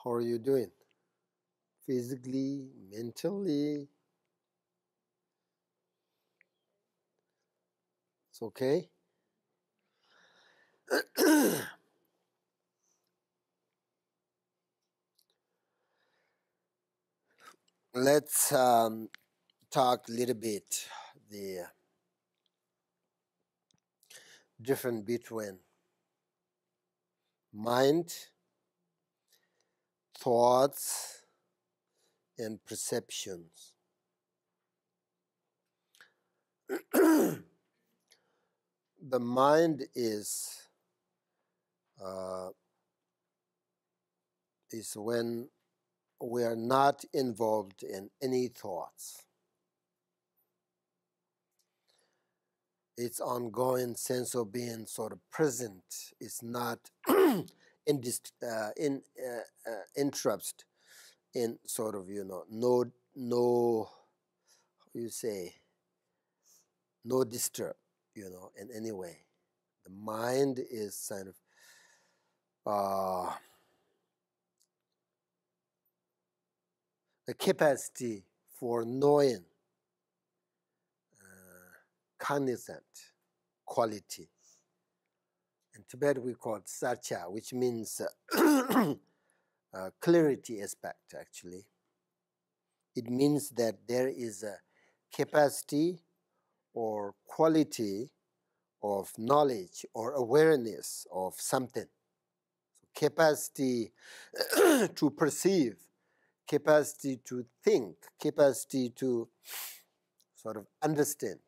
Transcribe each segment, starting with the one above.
How are you doing? Physically, mentally? It's okay? Let's talk a little bit the difference between mind, thoughts, and perceptions. The mind uh, is when we are not involved in any thoughts. Its ongoing sense of being sort of present is not interrupted in sort of no you say no disturb in any way. The mind is kind of the capacity for knowing cognizant quality. In Tibet we call it sacha, which means clarity aspect. Actually, it means that there is a capacity or quality of knowledge or awareness of something. So capacity to perceive, capacity to think, capacity to sort of understand.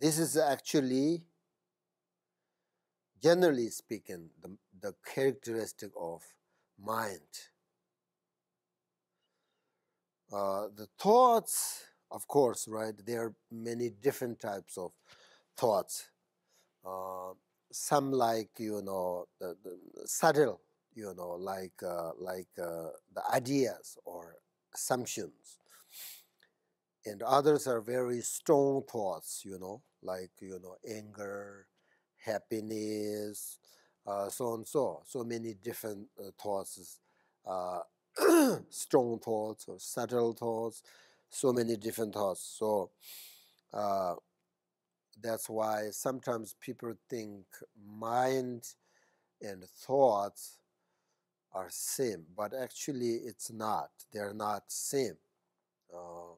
This is actually, generally speaking, the characteristic of mind. The thoughts, of course, right? There are many different types of thoughts. Some like the subtle, like the ideas or assumptions, and others are very strong thoughts, like anger, happiness, so on, so many different thoughts, uh, strong thoughts or subtle thoughts, so many different thoughts. So uh, that's why sometimes people think mind and thoughts are same, but actually it's not. They're not same. Uh,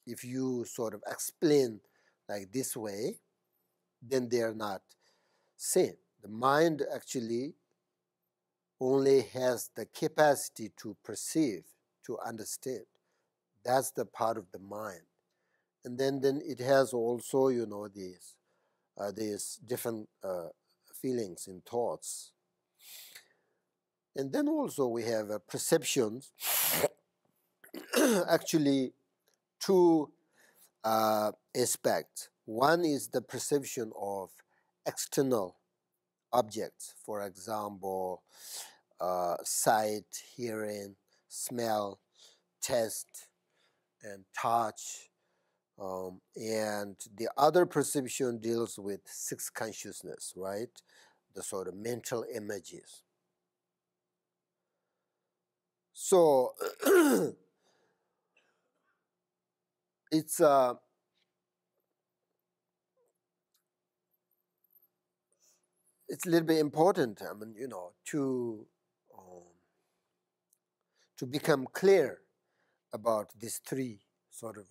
if you sort of explain like this way, then they are not same. The mind actually only has the capacity to perceive, to understand. That's the part of the mind. And then it has also, these different feelings and thoughts. And then also we have perceptions, actually two aspects. One is the perception of external objects, for example, sight, hearing, smell, taste, and touch. And the other perception deals with six consciousness, right? The sort of mental images. So it's a little bit important. I mean, to become clear about these three sort of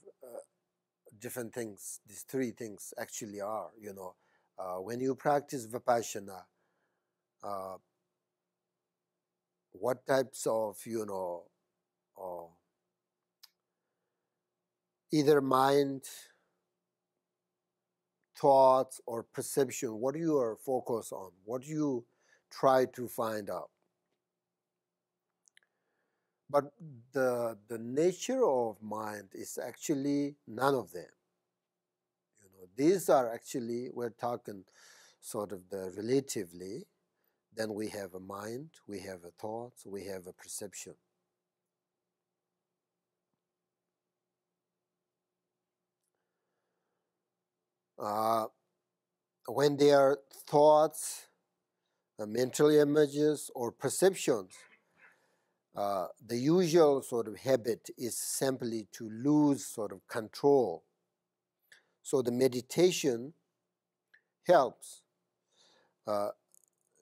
different things. These three things actually are, when you practice Vipashyana, uh, what types of, either mind, thoughts, or perception, what you are focused on, what you try to find out. But the nature of mind is actually none of them. These are actually, we're talking sort of the relatively. Then we have a mind, we have a thought, we have a perception. when they are thoughts, mental images, or perceptions, the usual sort of habit is simply to lose sort of control. So the meditation helps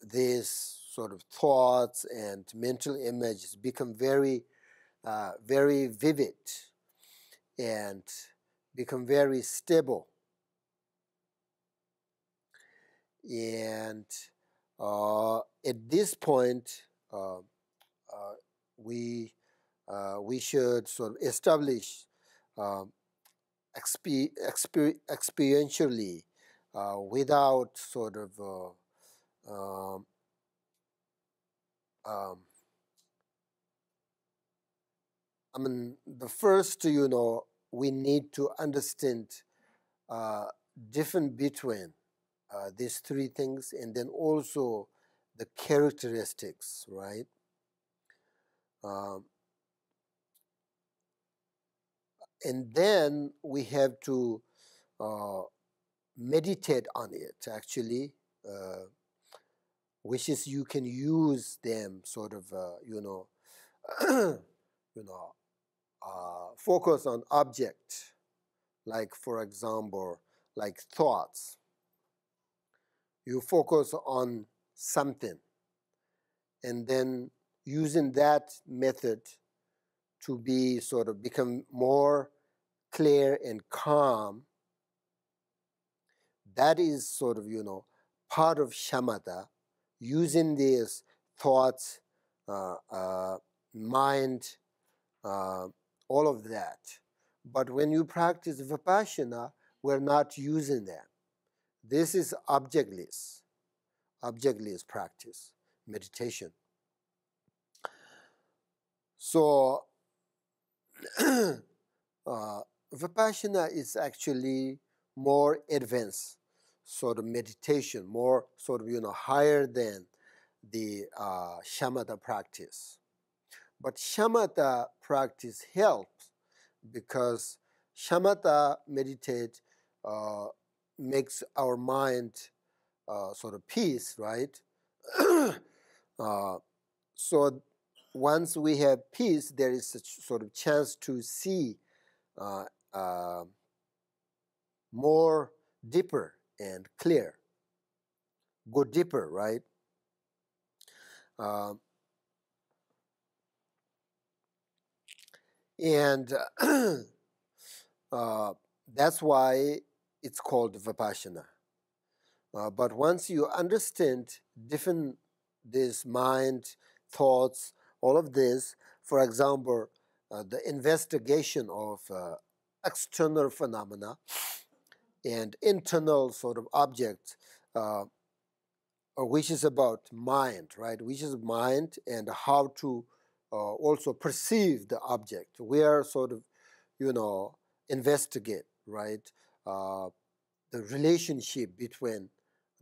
these sort of thoughts and mental images become very, very vivid and become very stable. And at this point, we should sort of establish experientially without sort of um, I mean, the first, we need to understand difference between these three things, and then also the characteristics, right? Um, and then we have to meditate on it, actually, which is you can use them sort of, you know, focus on object, like for example, like thoughts. You focus on something, and then using that method to be sort of become more clear and calm. That is sort of, part of shamatha, using these thoughts, mind, all of that. But when you practice Vipassana, we're not using them. This is objectless practice, meditation. So Vipassana is actually more advanced sort of meditation, more sort of, higher than the shamatha practice. But shamatha practice helps because shamatha meditate makes our mind sort of peace, right? So once we have peace, there is a sort of chance to see more deeper and clear. Go deeper, right? And that's why it's called Vipassana. But once you understand different this mind, thoughts, all of this, for example, the investigation of external phenomena and internal sort of objects, which is about mind, right? Which is mind and how to also perceive the object. We are sort of, investigate, right? The relationship between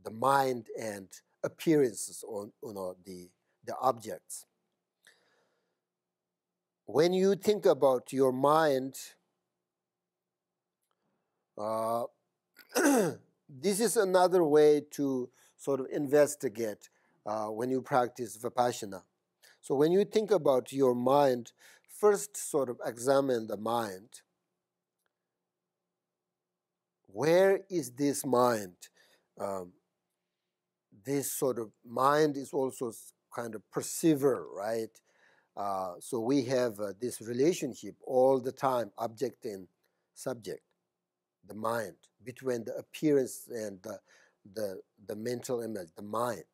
the mind and appearances on, the objects. When you think about your mind, this is another way to sort of investigate when you practice Vipassana. So when you think about your mind, first sort of examine the mind. Where is this mind? This sort of mind is also kind of perceiver, right? So we have this relationship all the time, object and subject, the mind, between the appearance and the mental image, the mind.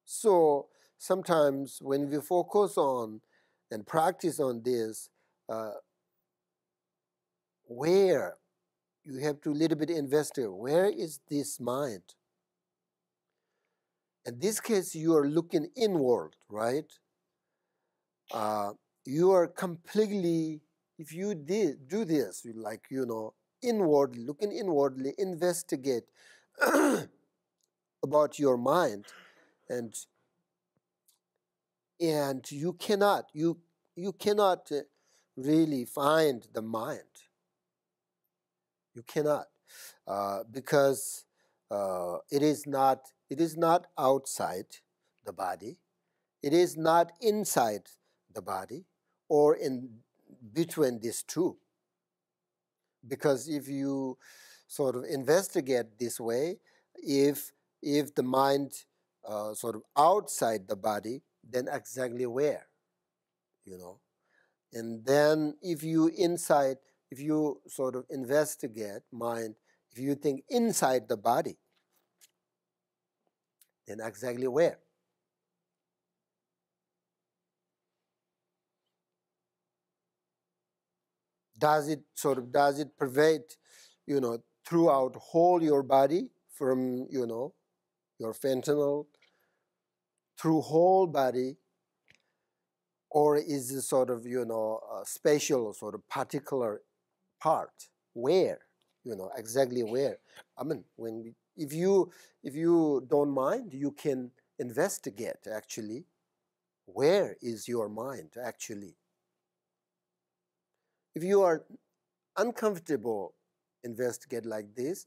So sometimes when we focus on and practice on this, where you have to a little bit investigate, where is this mind? In this case, you are looking inward, right? You are completely, if you do this, like, inwardly, looking inwardly, investigate about your mind, and you cannot really find the mind. You cannot, because it is not outside the body. It is not inside the body or in between these two. Because if you sort of investigate this way, if the mind sort of outside the body, then exactly where, you know? And then if you sort of investigate mind, if you think inside the body, then exactly where? Does it pervade, throughout whole your body from, your fentanyl through whole body, or is it sort of, a special sort of particular part? Where? Exactly where? I mean, if you don't mind, you can investigate actually where is your mind actually. If you are uncomfortable investigate like this,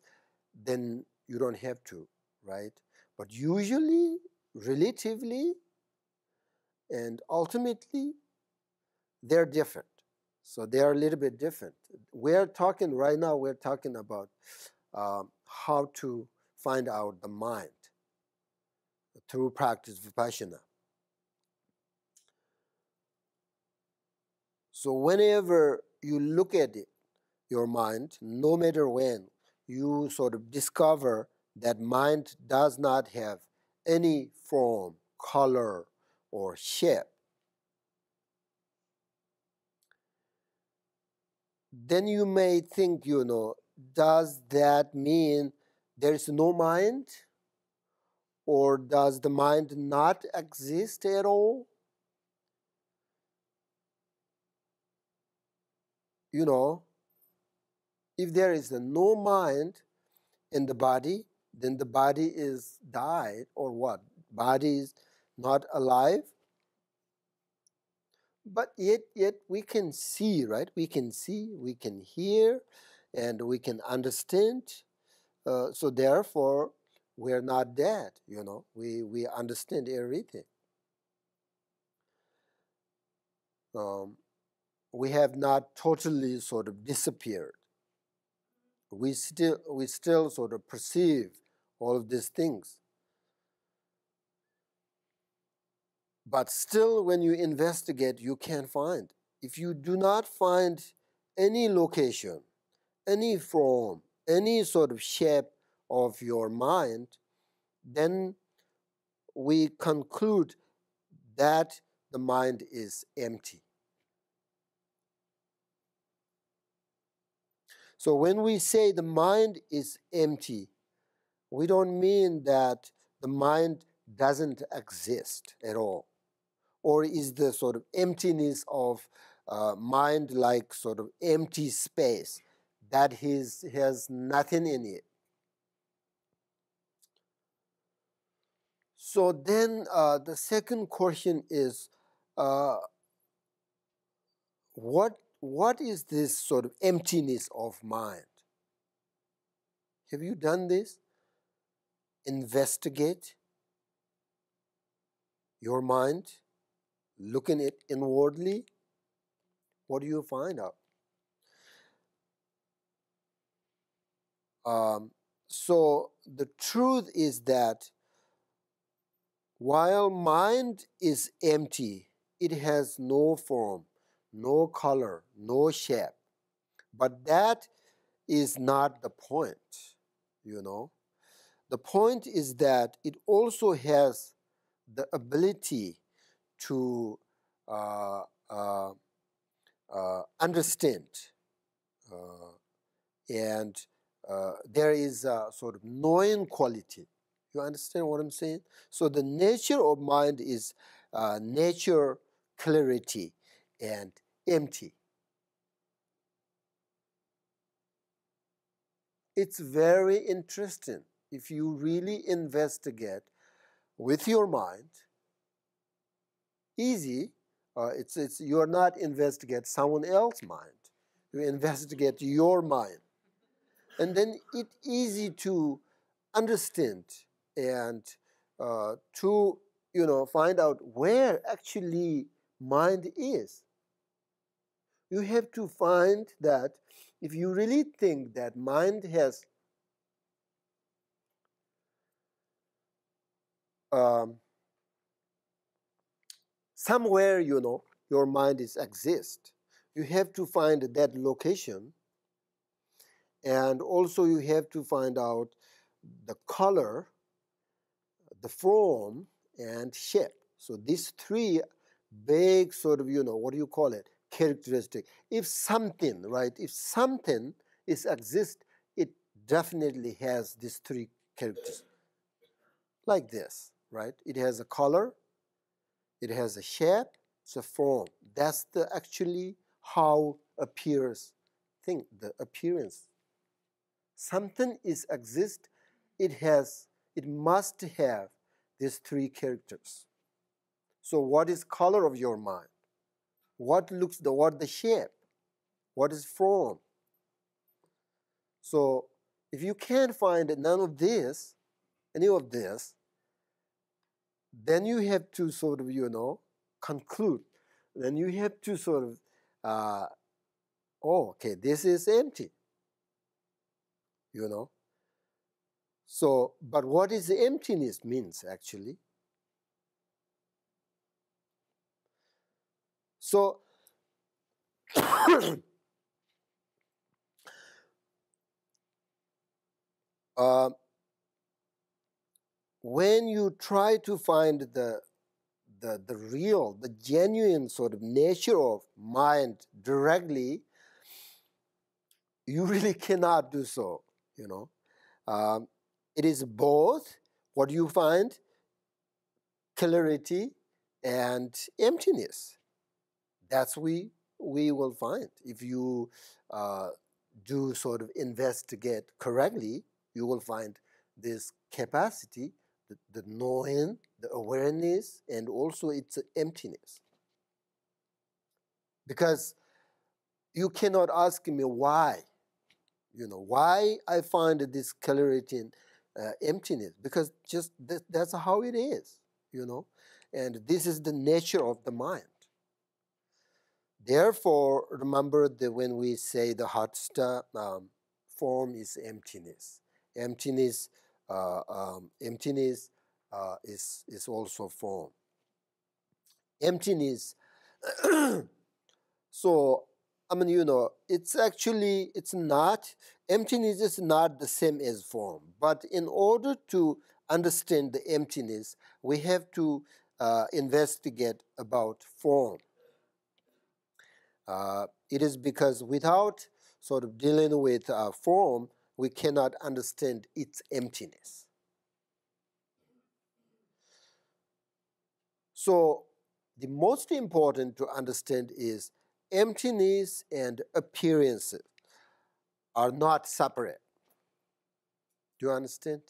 then you don't have to, right? But usually, relatively, and ultimately, they're different. So they are a little bit different. Right now, we're talking about how to find out the mind through practice Vipashyana. So whenever you look at it, your mind, no matter when, you sort of discover that mind does not have any form, color, or shape. Then you may think, does that mean there is no mind? Or does the mind not exist at all? If there is no mind in the body, then the body is died or what? Body is not alive. But yet we can see, right? We can see, we can hear, and we can understand. So therefore, we're not dead, We understand everything. We have not totally sort of disappeared. We still sort of perceive all of these things. But still, when you investigate, you can't find. If you do not find any location, any form, any sort of shape of your mind, then we conclude that the mind is empty. So when we say the mind is empty, we don't mean that the mind doesn't exist at all, or is the sort of emptiness of mind like sort of empty space that has nothing in it. So then the second question is, what is this sort of emptiness of mind? Have you done this? Investigate your mind, looking at it inwardly. What do you find out? So the truth is that while mind is empty, it has no form, no color, no shape. But that is not the point, The point is that it also has the ability to understand, and there is a sort of knowing quality. You understand what I'm saying? So the nature of mind is nature, clarity, and empty. It's very interesting if you really investigate with your mind. Easy. It's you are not investigate someone else's mind. You investigate your mind, and then it's easy to understand and to find out where actually mind is. You have to find that if you really think that mind has somewhere, your mind is exist, you have to find that location, and also you have to find out the color, the form, and shape. So these three big sort of, what do you call it, characteristic. If something, right, if something is exist, it definitely has these three characters. Like this, right? It has a color, it has a shape, it's a form. That's the actually how appears thing, the appearance. Something is exist, it must have these three characters. So what is color of your mind? What the shape? What is form? So if you can't find none of this, any of this, then you have to sort of, conclude. Then you have to sort of, okay, this is empty, So, but what is the emptiness means actually? So, when you try to find the real, the genuine sort of nature of mind directly, you really cannot do so, It is both what you find, clarity and emptiness. That's we will find. If you do sort of investigate correctly, you will find this capacity, the knowing, the awareness, and also its emptiness. Because you cannot ask me why, why I find this clarity and emptiness, because just that's how it is, and this is the nature of the mind. Therefore, remember that when we say the hatsta, form is emptiness. Emptiness, is also form. Emptiness. So, it's not, emptiness is not the same as form. But in order to understand the emptiness, we have to investigate about form. It is because without sort of dealing with form, we cannot understand its emptiness. So the most important to understand is emptiness and appearances are not separate. Do you understand?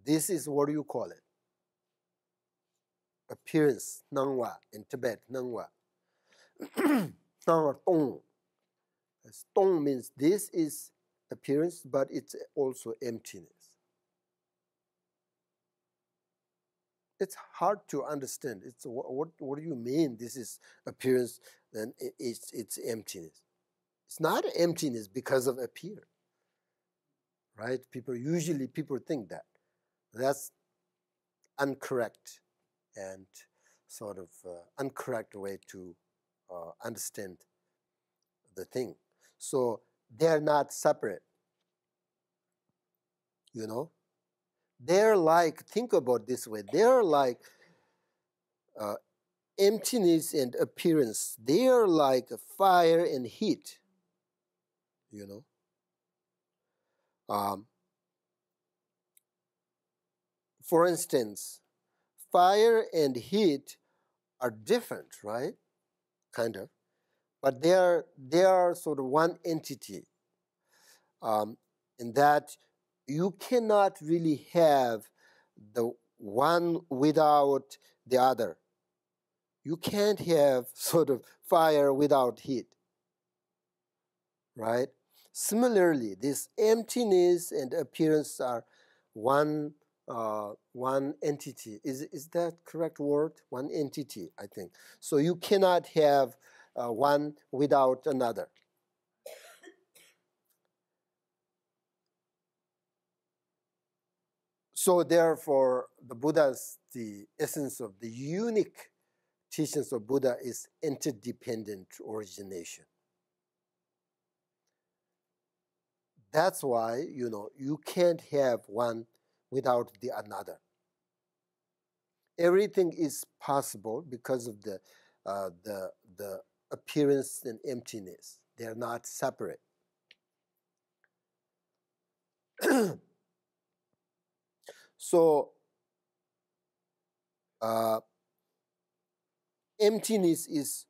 This is what you call it. Appearance, nangwa, in Tibet, nangwa. Tong. Tong means this is appearance, but it's also emptiness. It's hard to understand. It's what do you mean? This is appearance, then it's emptiness. It's not emptiness because of appear, right? People think that. That's incorrect and sort of incorrect way to understand the thing. So they're not separate, They're like, think about this way, they're like emptiness and appearance. They are like fire and heat, For instance, fire and heat are different, right? Kind of. But they are sort of one entity. In that you cannot really have the one without the other. You can't have sort of fire without heat, right? Similarly, this emptiness and appearance are one entity. Is that correct word? One entity, I think. So you cannot have one without another. So therefore, the essence of the unique teachings of Buddha is interdependent origination. That's why, you can't have one without the another. Everything is possible because of the appearance and emptiness. They are not separate. So emptiness is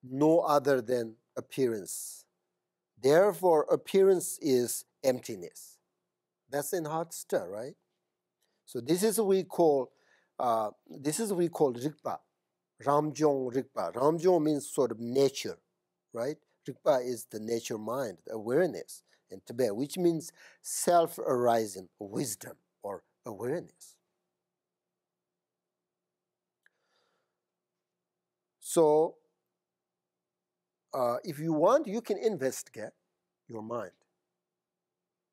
no other than appearance. Therefore, appearance is emptiness. That's in hot stir, right? So this is what we call Rigpa, Ramjong Rigpa. Ramjong means sort of nature, right? Rigpa is the nature mind, the awareness in Tibet, which means self-arising wisdom or awareness. So if you want, you can investigate your mind.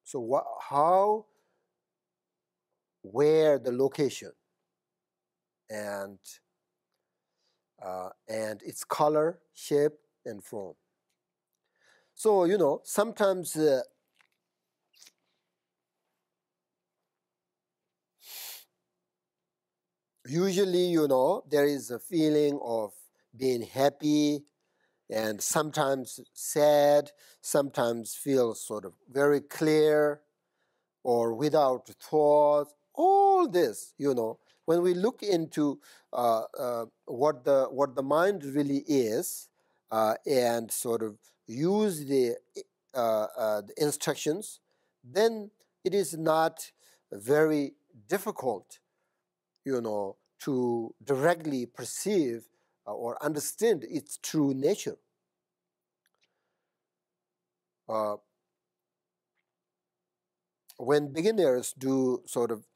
So how, where the location, and its color, shape, and form. So, sometimes usually, there is a feeling of being happy and sometimes sad, sometimes feel sort of very clear or without thought. All this, when we look into what the mind really is and sort of use the instructions, then it is not very difficult, to directly perceive or understand its true nature. When beginners do sort of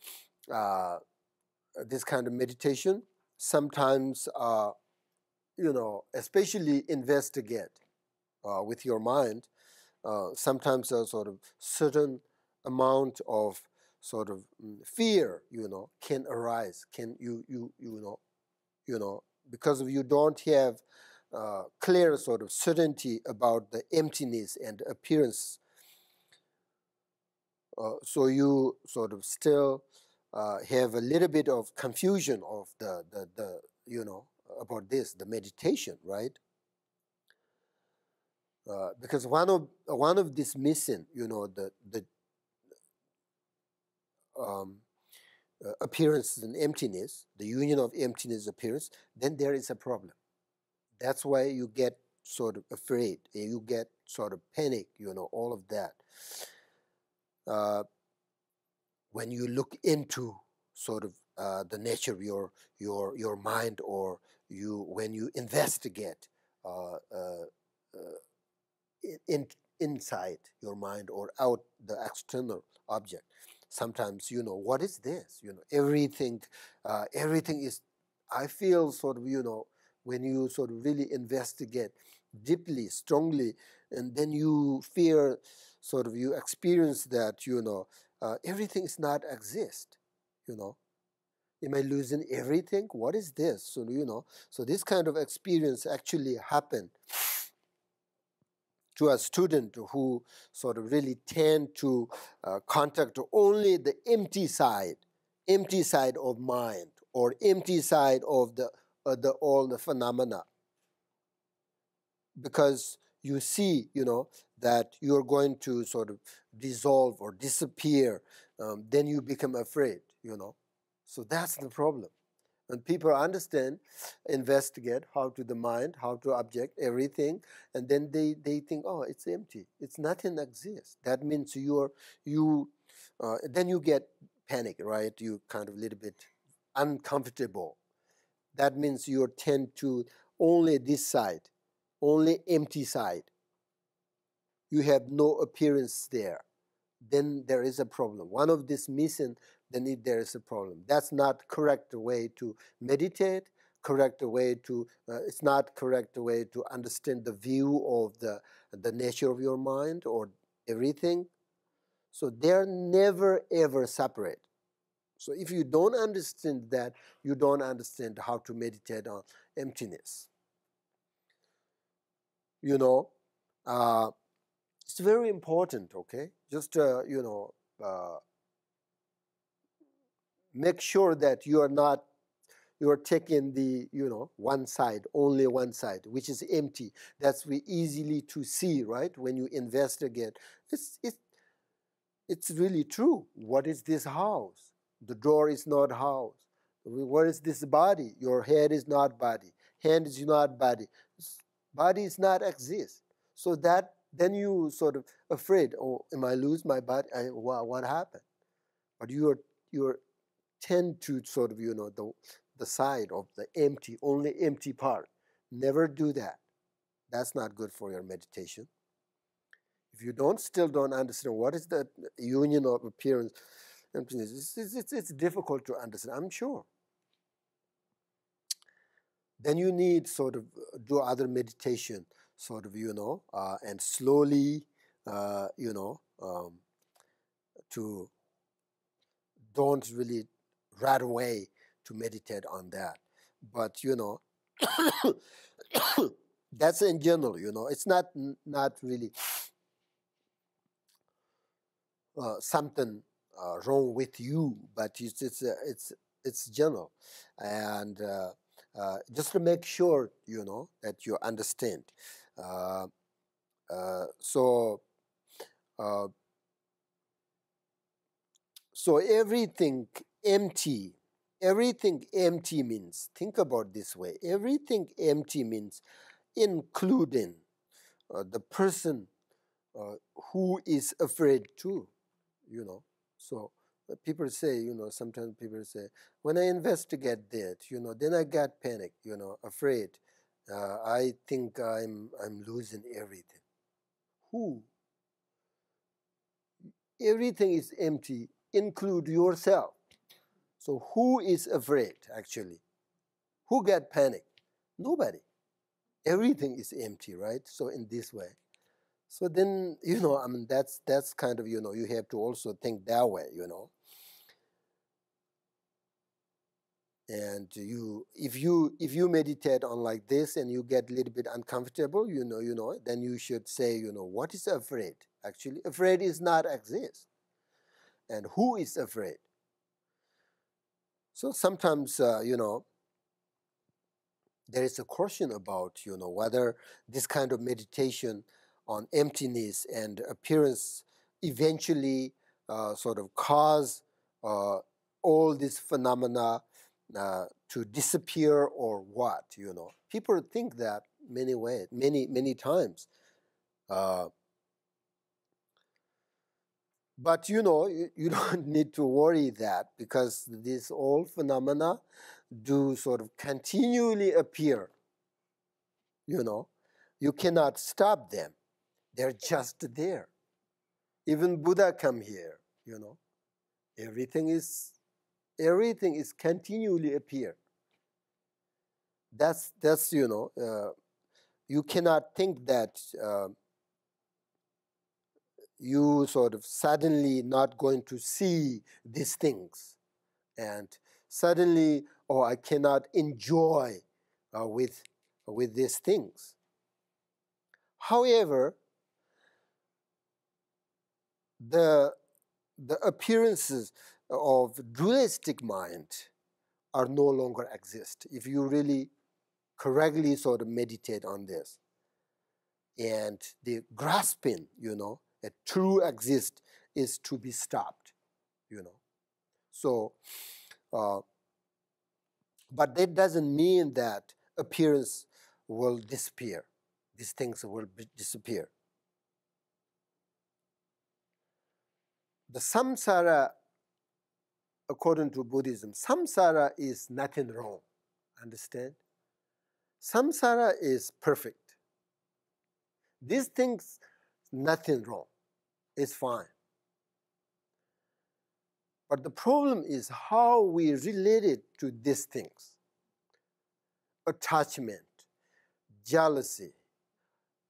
this kind of meditation, sometimes, especially investigate with your mind, sometimes a sort of certain amount of sort of fear, can arise. Can because you don't have clear sort of certainty about the emptiness and appearance. So you sort of still have a little bit of confusion of the about this, the meditation, right? Because one of this missing, the appearance and emptiness, the union of emptiness appearance, then there is a problem. That's why you get sort of afraid, you get sort of panic, all of that. When you look into sort of the nature of your mind, or when you investigate inside your mind or out the external object, sometimes what is this? Everything is. I feel sort of when you sort of really investigate deeply, strongly, and then you fear, sort of you experience that everything is not exist. Am I losing everything? What is this? So this kind of experience actually happened to a student who sort of really tend to contact only the empty side of mind, or empty side of all the phenomena, because you see, that you're going to sort of dissolve or disappear, then you become afraid, So that's the problem. When people understand, investigate how to the mind, how to object, everything, and then they think, oh, it's empty. It's nothing exists. That means then you get panic, right? You kind of a little bit uncomfortable. That means you tend to only this side, only empty side. you have no appearance there, then there is a problem. One of this missing, then there is a problem. That's not correct way to meditate, correct way to, it's not correct way to understand the view of the nature of your mind or everything. So they're never ever separate. So if you don't understand that, you don't understand how to meditate on emptiness. You know, it's very important, okay? Just, make sure that you are taking the, one side, only one side, which is empty. That's easily to see, right? When you investigate, it's really true. What is this house? The door is not house. What is this body? Your head is not body. Hand is not body. Body is not exist. So that then you sort of afraid. Oh, am I lose my body? What happened? But you're tend to sort of the side of the empty, only empty part. Never do that. That's not good for your meditation. If you still don't understand what is the union of appearance, emptiness, it's difficult to understand, I'm sure. Then you need sort of do other meditation, sort of, and slowly, to don't really right away to meditate on that. But, that's in general, it's not really something wrong with you, but it's general, and just to make sure that you understand. So everything empty means, think about this way, everything empty means including the person who is afraid too, So people say, sometimes people say, when I investigate that, then I got panic, afraid. I think I'm losing everything. Who? Everything is empty, include yourself. So who is afraid, actually? Who got panic? Nobody. Everything is empty, right? So in this way. So then, that's kind of, you have to also think that way, And if you meditate on like this and you get a little bit uncomfortable, then you should say, what is afraid? Actually, afraid is not exist. And who is afraid? So sometimes, there is a question about, whether this kind of meditation on emptiness and appearance eventually sort of cause all these phenomena to disappear or what, People think that many ways, many times. But you don't need to worry that, because these all phenomena do sort of continually appear. You cannot stop them. They're just there. Even Buddha come here, Everything is continually appear. That's you cannot think that you sort of suddenly not going to see these things, and suddenly, I cannot enjoy with these things. However, the appearances of dualistic mind are no longer exist if you really correctly sort of meditate on this. And the grasping, that true exist is to be stopped, So, but that doesn't mean that appearance will disappear. These things will disappear. The samsara, according to Buddhism, samsara is nothing wrong. Understand? Samsara is perfect. These things nothing wrong. It's fine. But the problem is how we relate it to these things. Attachment, jealousy,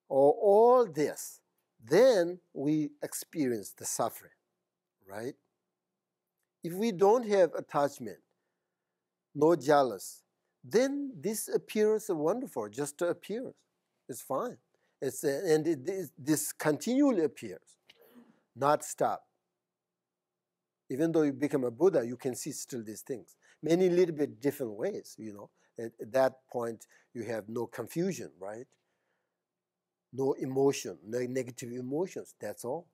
or all this. Then we experience the suffering, right? If we don't have attachment, no jealous, then this appears wonderful, just appears. It's fine. This continually appears, not stop. Even though you become a Buddha, you can see still these things. Many little bit different ways, you know. At that point, you have no confusion, right? No emotion, no negative emotions, that's all.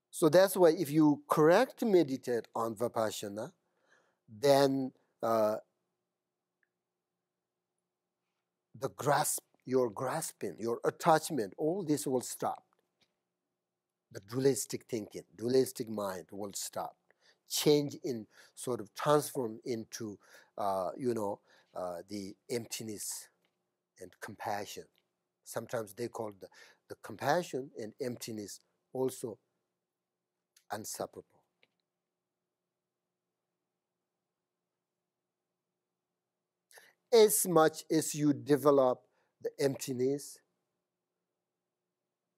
So that's why if you correctly meditate on Vipashyana, then your grasping, your attachment, all this will stop. The dualistic thinking, dualistic mind will stop. Change in, sort of transform into, the emptiness and compassion. Sometimes they call the compassion and emptiness also inseparable. As much as you develop the emptiness,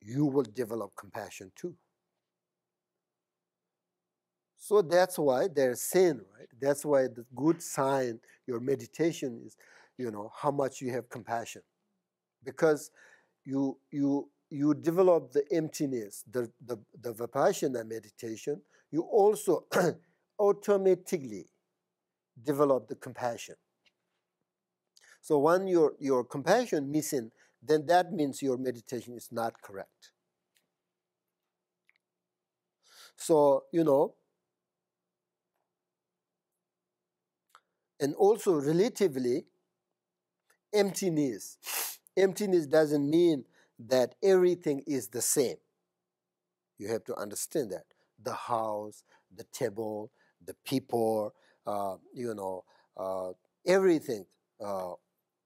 you will develop compassion too. So that's why there's sin, right? That's why the good sign, your meditation is, how much you have compassion. Because you develop the emptiness, the Vipassana meditation, you also automatically develop the compassion. So when your compassion missing, then that means your meditation is not correct. So, and also relatively, emptiness. Emptiness doesn't mean that everything is the same. You have to understand that. The house, the table, the people, everything,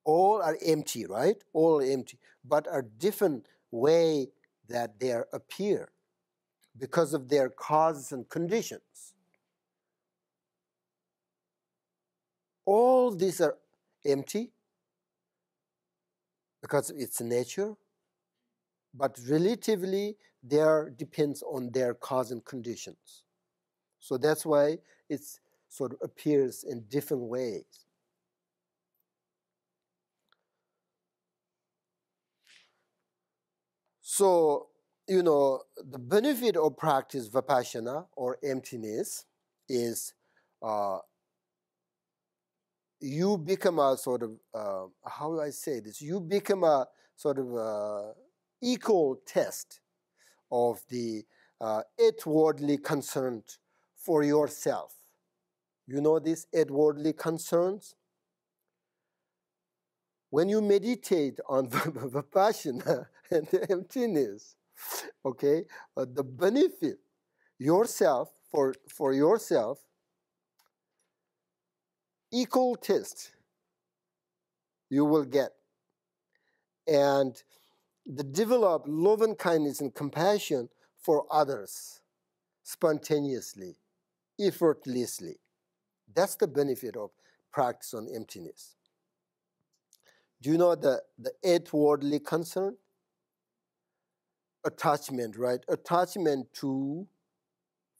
all are empty, right? All are empty, but are different way that they appear because of their causes and conditions. All these are empty because of its nature, but relatively there depends on their cause and conditions. So that's why it sort of appears in different ways. So, the benefit of practice Vipassana or emptiness is you become a sort of, how do I say this? You become a sort of equal test of the outwardly concerned for yourself. You know these outwardly concerns? When you meditate on Vipassana and emptiness, okay, the benefit yourself, for yourself, equal test you will get. And the develop love and kindness and compassion for others spontaneously, effortlessly. That's the benefit of practice on emptiness. Do you know the outwardly concern? Attachment, right? Attachment to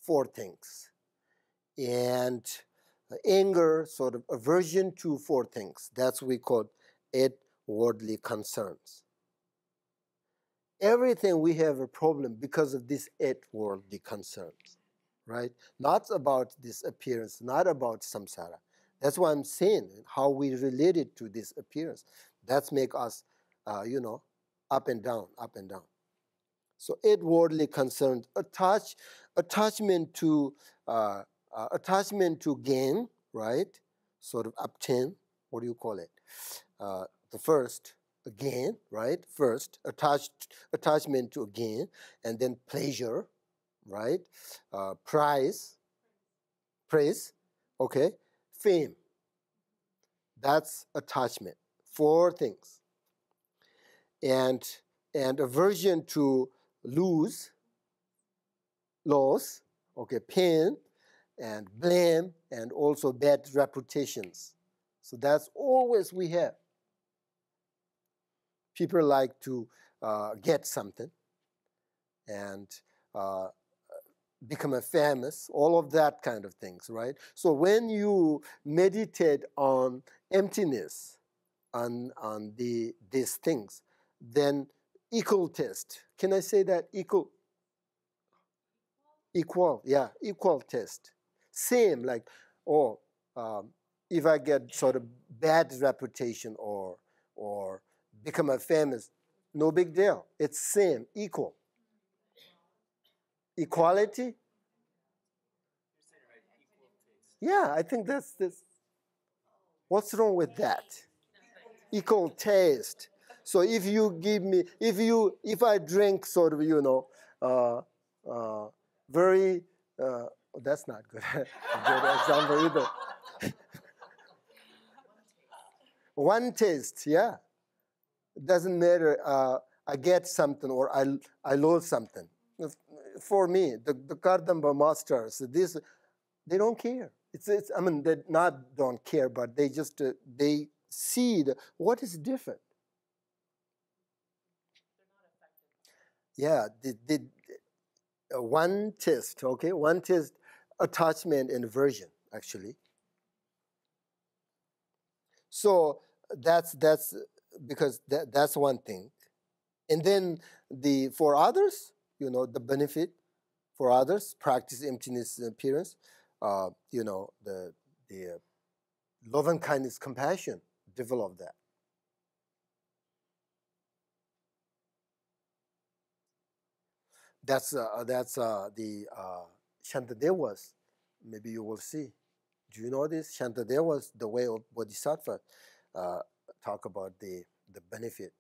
4 things. And anger, sort of aversion to 4 things. That's what we call outwardly concerns. Everything we have a problem because of these outwardly concerns, right? Not about this appearance, not about samsara. That's why I'm saying how we relate it to this appearance. That's make us, up and down, up and down. So outwardly concerned, attachment to gain, right? Sort of obtain. What do you call it? The first gain, right? First attachment to gain, and then pleasure, right? Praise, okay? Fame. That's attachment. 4 things. and aversion to loss, okay, pain, and blame, and also bad reputations. So that's always we have. People like to get something and become a famous, all of that kind of things, right? So when you meditate on emptiness, on these things, then equal test. Can I say that? Equal, yeah, equal test. Same, like, oh, if I get sort of bad reputation or become a famous, no big deal. It's same, equal. Equality? Yeah, I think that's this. What's wrong with that? Equal taste. So if you give me, if I drink sort of, uh, very, that's not good. Good example either. One taste, yeah. It doesn't matter. I get something or I lose something. For me, the Kardamba masters, this they don't care. I mean, they not don't care, but they just they see what is different. Yeah, one test, okay, one test, attachment and aversion, actually. So that's because that's one thing, and then for others, the benefit for others, practice emptiness appearance, the love and kindness, compassion, develop that. That's the Shantadevas. Maybe you will see. Do you know this? Shantadevas, the way of Bodhisattva, uh, talk about the benefit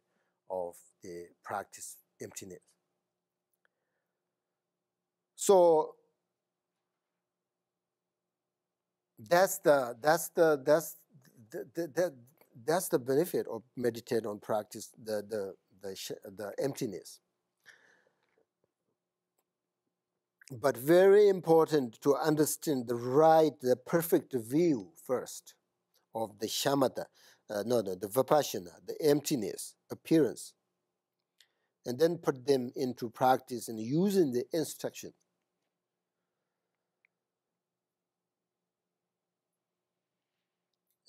of the practice emptiness. So that's the benefit of meditate on practice the emptiness. But very important to understand the perfect view first of the shamatha, the vipassana, the emptiness, appearance, and then put them into practice and using the instruction.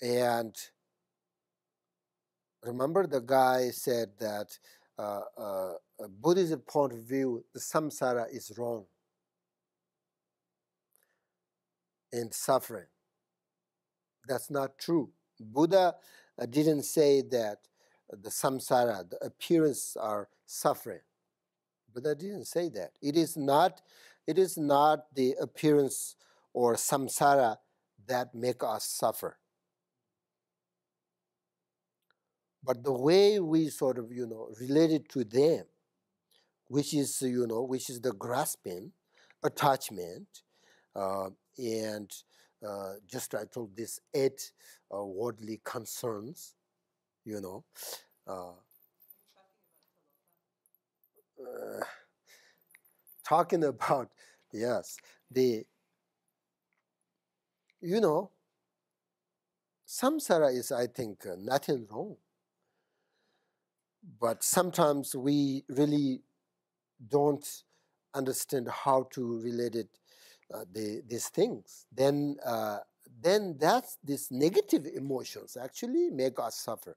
And remember the guy said that Buddhism point of view, the samsara is wrong and suffering. That's not true. Buddha didn't say that the samsara, the appearance are suffering. Buddha didn't say that. It is not the appearance or samsara that make us suffer. But the way we sort of, related to them, which is the grasping, attachment, and just I told this 8 worldly concerns, uh, talking about, yes, samsara is, I think, nothing wrong. But sometimes we really don't understand how to relate it, these things. Then that's these negative emotions actually make us suffer.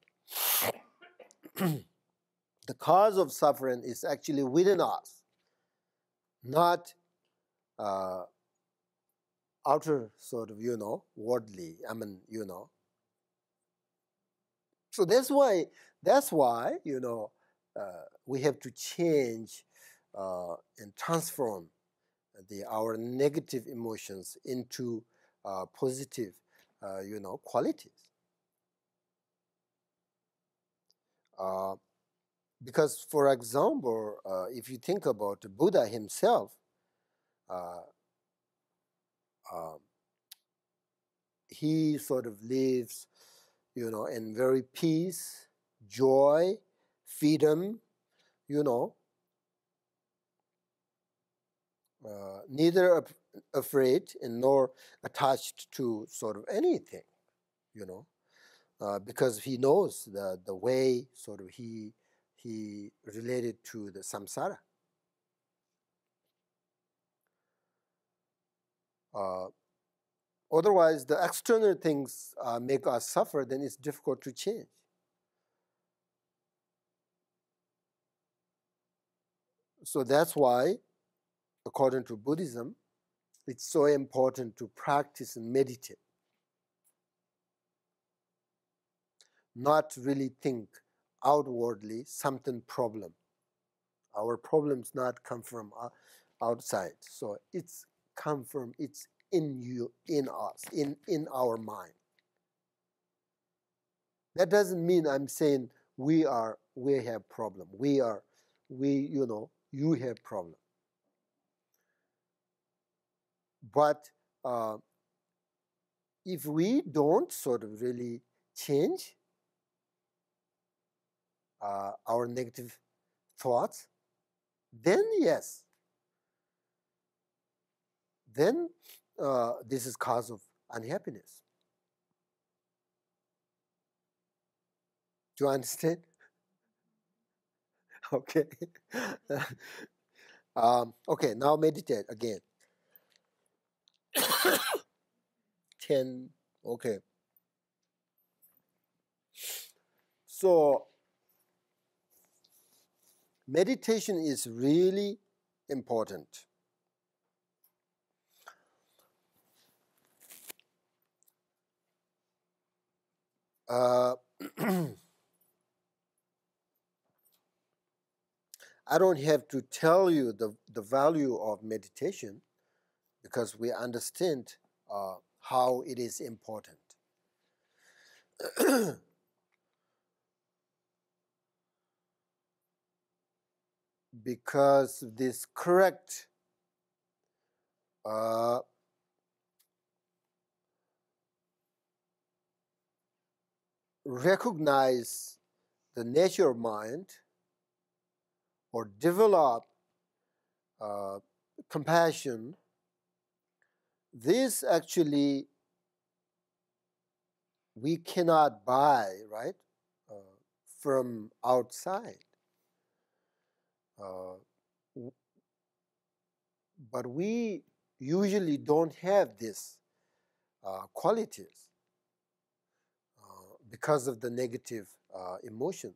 The cause of suffering is actually within us, not outer sort of, worldly. I mean, So that's why, we have to change and transform our negative emotions into positive, qualities. Because, for example, if you think about Buddha himself, uh, uh, he sort of lives, in very peace, joy, freedom, neither afraid and nor attached to sort of anything, because he knows the way sort of he related to the samsara. Otherwise, the external things make us suffer, then it's difficult to change. So that's why, according to Buddhism, it's so important to practice and meditate. Not really think outwardly something problem. Our problems not come from outside. So it's come from, it's in you, in us, in our mind. That doesn't mean I'm saying we have problem. You have problem. But if we don't sort of really change our negative thoughts, then yes, then this is cause of unhappiness. Do you understand? Okay. Okay, now meditate again. 10, okay. So meditation is really important. I don't have to tell you the value of meditation because we understand how it is important. Because this correct recognize the nature of mind or develop compassion, this actually we cannot buy, right, from outside. But we usually don't have these qualities because of the negative emotions.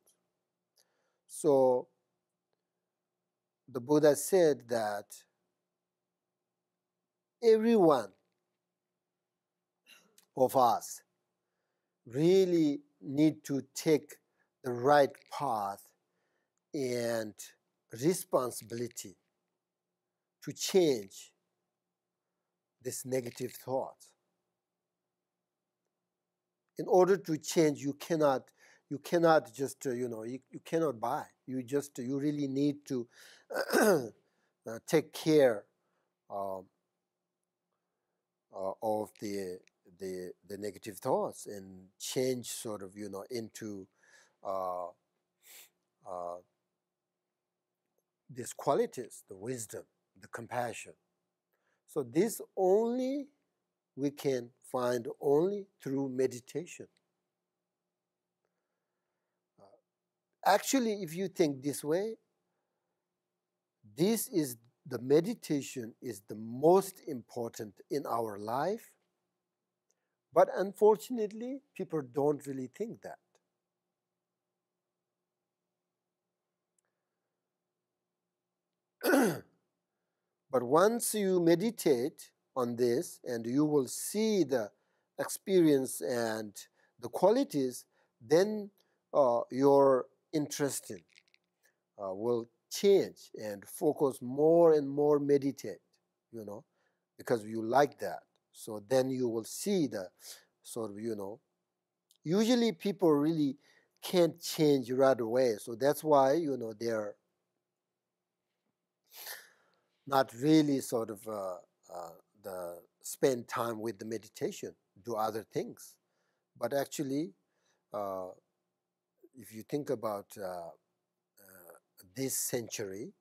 So the Buddha said that everyone of us really need to take the right path and responsibility to change this negative thought. In order to change, you cannot just you cannot buy. You really need to take care of the negative thoughts and change sort of into these qualities, the wisdom, the compassion. So this only we can find only through meditation. Actually, if you think this way, the meditation is the most important in our life. But unfortunately, people don't really think that. But once you meditate on this and you will see the experience and the qualities, then your interest will change and focus more and more meditate, because you like that. So then you will see the sort of, usually people really can't change right away. So that's why, they're not really sort of spend time with the meditation, do other things. But actually, if you think about this century,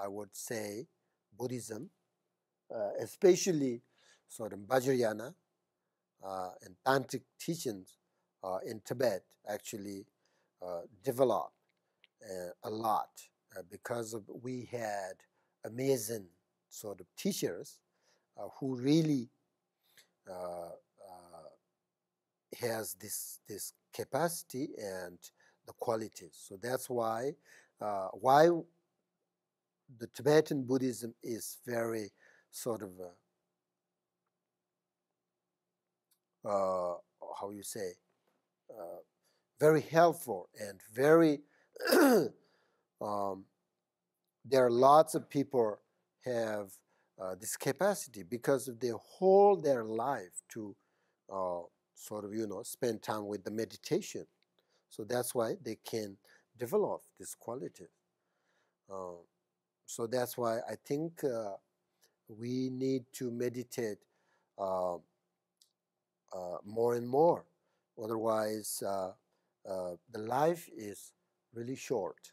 I would say Buddhism, especially sort of Vajrayana and Tantric teachings in Tibet actually developed a lot because of we had amazing sort of teachers who really has this capacity and the qualities. So that's why the Tibetan Buddhism is very sort of how you say very helpful and very there are lots of people have this capacity because they hold their life to sort of spend time with the meditation. So that's why they can develop this quality. So that's why I think we need to meditate more and more. Otherwise, the life is really short,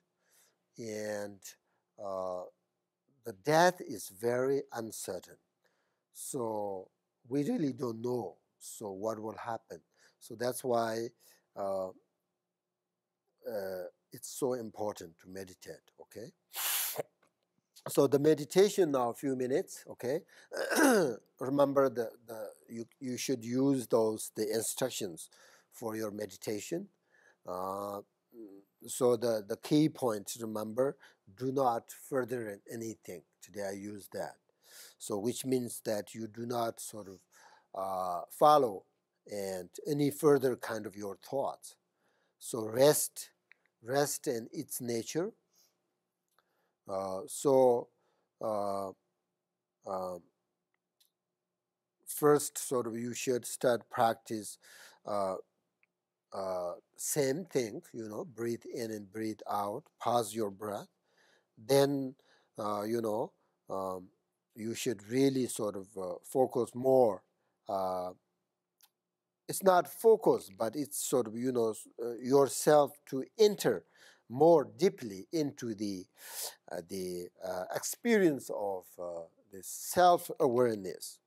and the death is very uncertain. So we really don't know. So what will happen? So that's why it's so important to meditate. Okay. So the meditation now, a few minutes, okay? Remember you should use the instructions for your meditation. So the key points, remember, do not further anything. Today I use that. So which means that you do not sort of follow and any further kind of your thoughts. So rest in its nature. First, sort of, you should start practice same thing, breathe in and breathe out, pause your breath. Then, you should really sort of focus more. It's not focus, but it's sort of, yourself to enter more deeply into the experience of this self-awareness.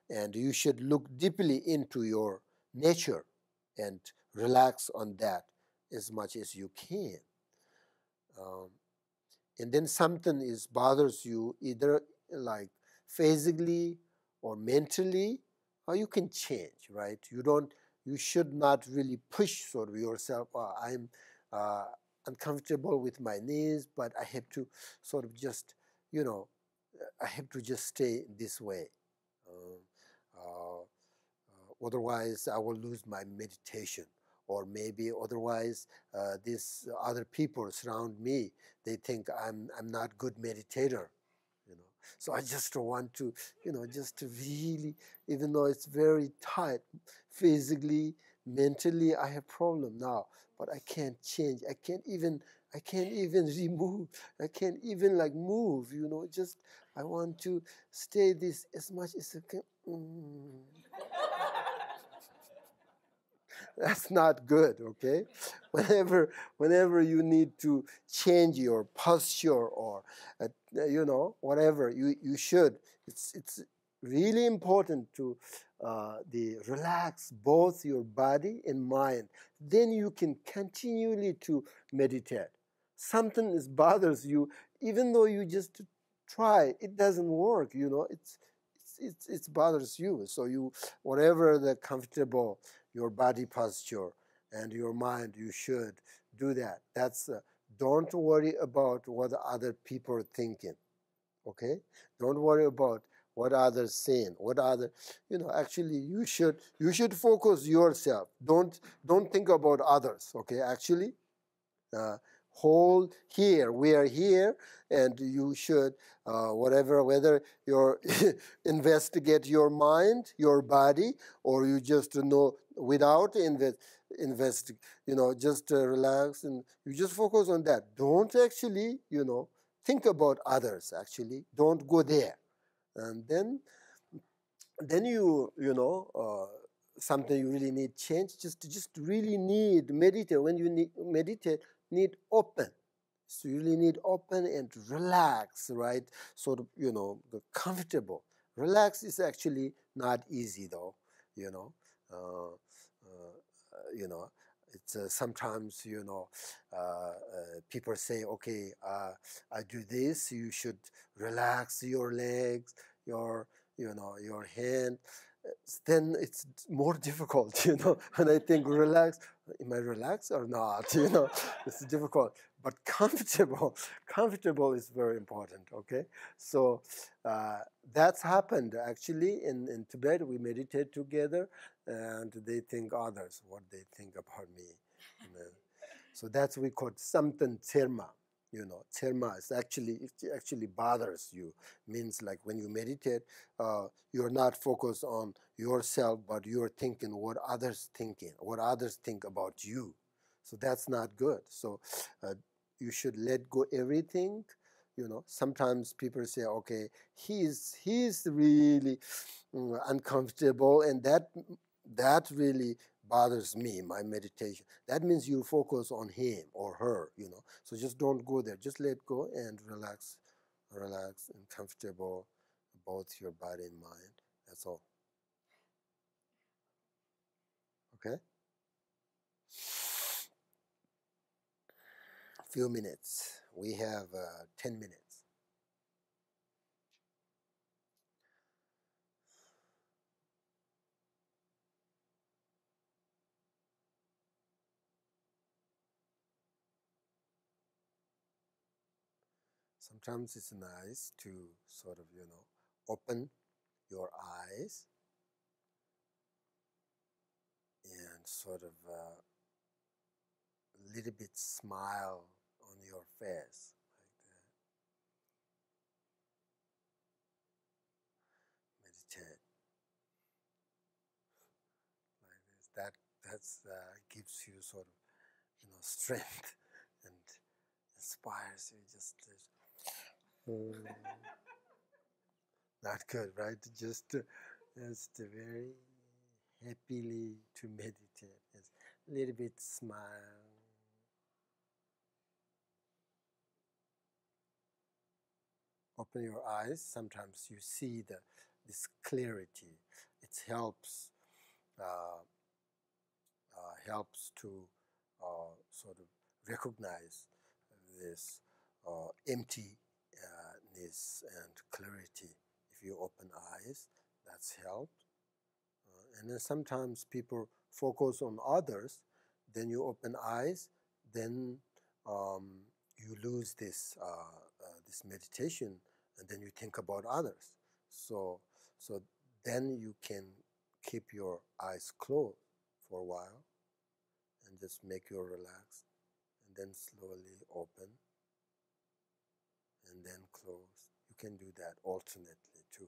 And you should look deeply into your nature and relax on that as much as you can. And then something bothers you, either like physically or mentally, or you can change, right? You should not really push sort of yourself. I'm uncomfortable with my knees, but I have to sort of just, I have to just stay this way. Otherwise, I will lose my meditation. Or maybe otherwise, these other people surround me. They think I'm not good meditator. So I just want to, just to really, even though it's very tight, physically, mentally, I have problem now. But I can't change. I can't even remove. I can't even like move. Just I want to stay this as much as I can. That's not good, okay? Whenever you need to change your posture or, whatever, you should. It's really important to relax both your body and mind. Then you can continually to meditate. Something bothers you, even though you just try, it doesn't work, it bothers you. So whatever the comfortable, your body posture and your mind, you should do that. That's don't worry about what other people are thinking. Okay, don't worry about what others saying. Actually, you should focus yourself. Don't think about others. Okay, actually. Hold here. We are here, and you should, whether you're investigate your mind, your body, or you just know without invest, just relax and you just focus on that. Don't actually, think about others. Actually, don't go there, and then something you really need change. Just really need meditate. When you need meditate, need open. So you really need open and relax, right? Sort of, the comfortable. Relax is actually not easy though, you know. Uh, you know, it's sometimes, people say, okay, I do this, you should relax your legs, your hand. Then it's more difficult, when I think relax, am I relaxed or not? It's difficult, but comfortable is very important. Okay, so that's happened actually in Tibet. We meditate together, and they think others what they think about me. So that's we call something terma. Terma is actually, it actually bothers you. Means like when you meditate, you're not focused on yourself, but you're thinking what others thinking, what others think about you. So that's not good. So you should let go everything. Sometimes people say, okay, he's really uncomfortable, and that really bothers me, my meditation. That means you focus on him or her. So just don't go there. Just let go and relax and comfortable, both your body and mind. That's all. Okay. A few minutes. We have 10 minutes. Sometimes it's nice to sort of, open your eyes and sort of a little bit smile on your face, like that. Meditate like this. That's gives you sort of, strength and inspires you. Not good, right? Just very happily to meditate. Yes. A little bit smile. Open your eyes. Sometimes you see this clarity. It uh, helps to sort of recognize this emptiness and clarity. If you open eyes, that's help. And then sometimes people focus on others, then you open eyes, then um, you lose this meditation, and then you think about others. So then you can keep your eyes closed for a while and just make you relax, and then slowly open and then close. You can do that alternately too.